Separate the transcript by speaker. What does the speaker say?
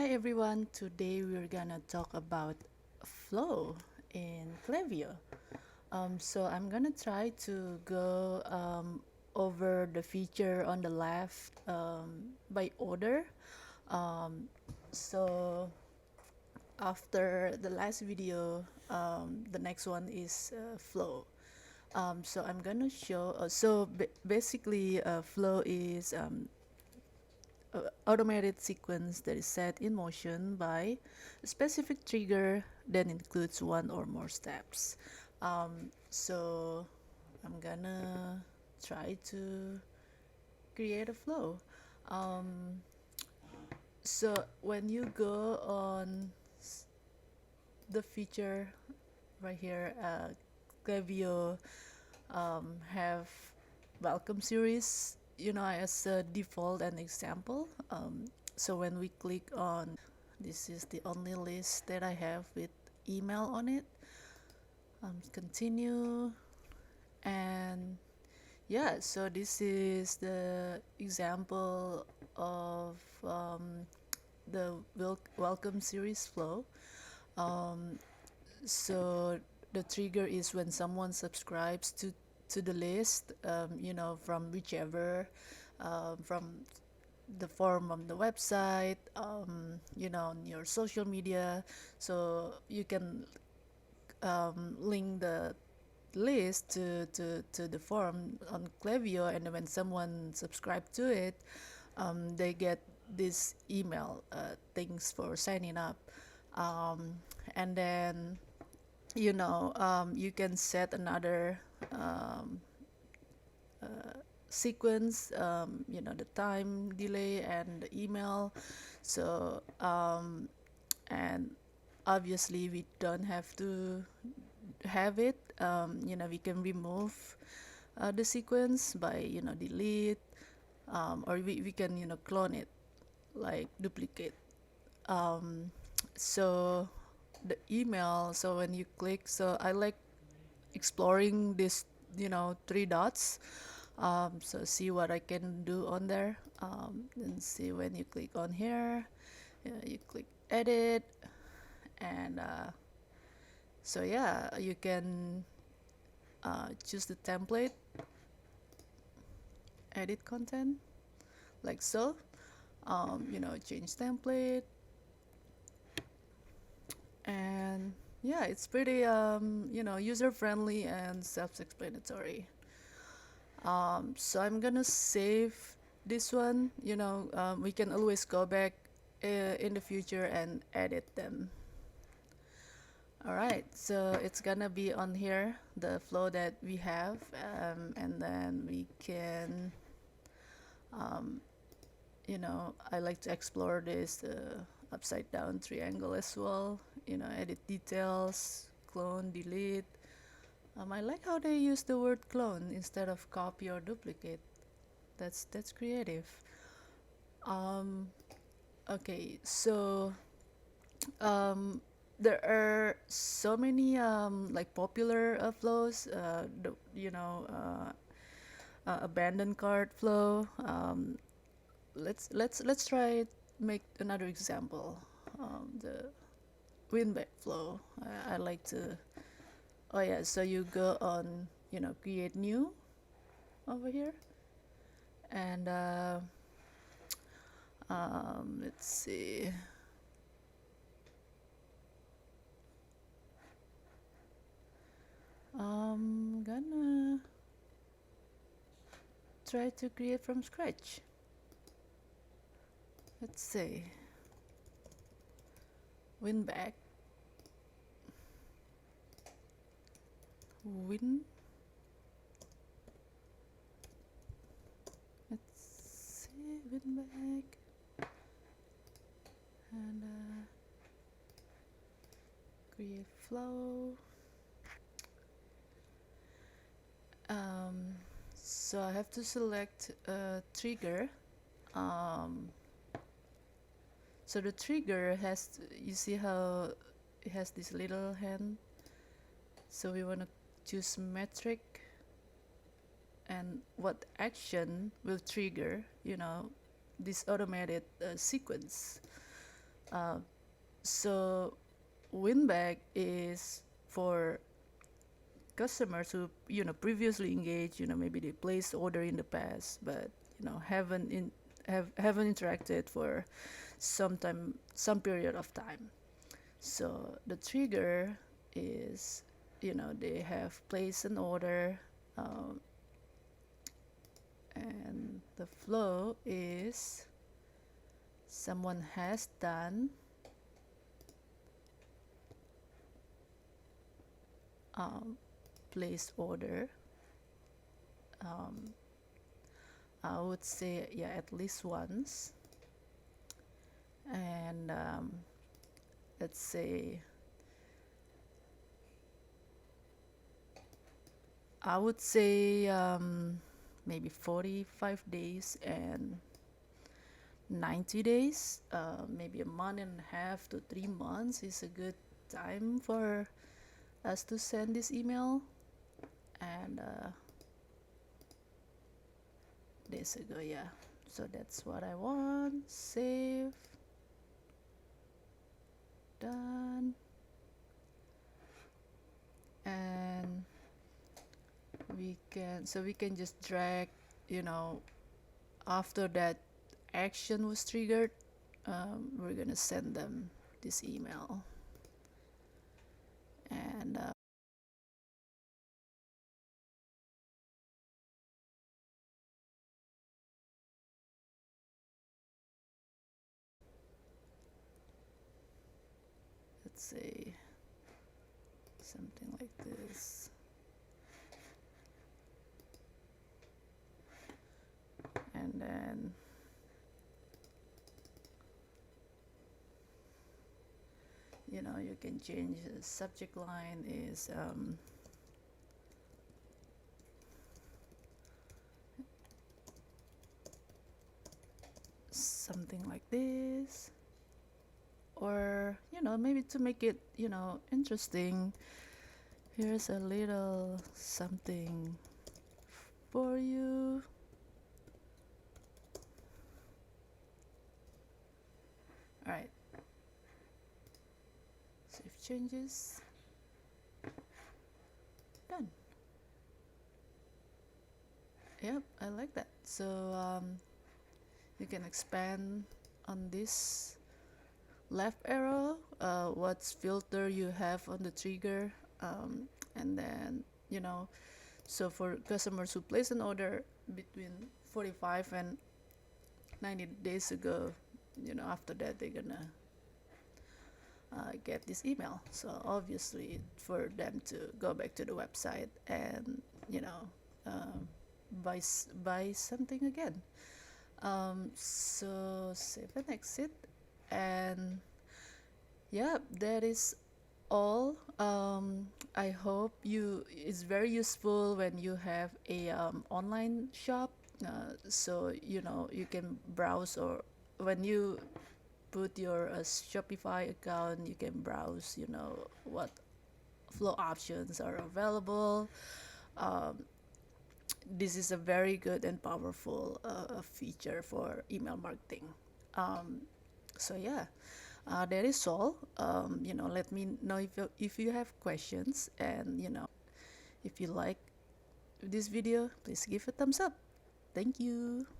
Speaker 1: Hi everyone, today we're gonna talk about flow in Klaviyo. So I'm gonna try to go over the feature on the left by order. Um, so after the last video, the next one is flow. So I'm gonna show, basically flow is automated sequence that is set in motion by a specific trigger that includes one or more steps. So I'm gonna try to create a flow. Um, so when you go on the feature right here, Klaviyo have welcome series, as a default and example. So when we click on, this is the only list that I have with email on it. Continue, and yeah, so this is the example of the welcome series flow. Um, so the trigger is when someone subscribes to the list, from whichever, from the form on the website, on your social media. So you can link the list to the form on Klaviyo, and when someone subscribe to it, they get this email, thanks for signing up. um, and then you can set another sequence, the time delay and the email. So and obviously we don't have to have it. We can remove the sequence by delete, or we can clone it, like duplicate. So the email, so when you click, so I like exploring this, three dots. So see what I can do on there. And see, when you click on here, you click edit, and so yeah, you can choose the template, edit content, like so. Change template, and yeah, it's pretty user friendly and self-explanatory. So I'm gonna save this one. We can always go back in the future and edit them. All right, so it's gonna be on here, the flow that we have, and then we can, I like to explore this upside down triangle as well. Edit details, clone, delete. I like how they use the word clone instead of copy or duplicate. That's creative. Um, okay, so um, there are so many like popular flows. Abandoned cart flow. Let's try make another example. The windback flow. I like to. Oh yeah, so you go on, create new over here, and let's see. Gonna try to create from scratch. Let's say windback, win. Let's see, windback, and create flow. So I have to select a trigger. Um, so the trigger has, you see how it has this little hand. So we want to choose metric, and what action will trigger, this automated sequence. So win back is for customers who previously engaged. Maybe they placed order in the past, but haven't interacted for some period of time. So the trigger is, they have placed an order, um, and the flow is someone has done um, placed order. um, I would say, yeah, at least once. And let's say, I would say, maybe 45 days and 90 days, maybe a month and a half to 3 months is a good time for us to send this email. And days ago, yeah. So that's what I want. Save. Done. And we can just drag, you know, after that action was triggered, we're gonna send them this email. And let's say something like this. And then you can change the subject line is something like this. Or maybe to make it interesting, here's a little something for you. All right, save changes. Done. Yep, I like that. So you can expand on this left arrow, what's filter you have on the trigger. And then so for customers who place an order between 45 and 90 days ago, after that they're gonna get this email. So obviously for them to go back to the website and um, buy something again. So save and exit. And yeah, that is all. I hope it's very useful when you have a online shop. So you can browse, or when you put your Shopify account, you can browse what flow options are available. um, this is a very good and powerful feature for email marketing. So yeah, that is all. Let me know if you have questions, and if you like this video, please give a thumbs up. Thank you.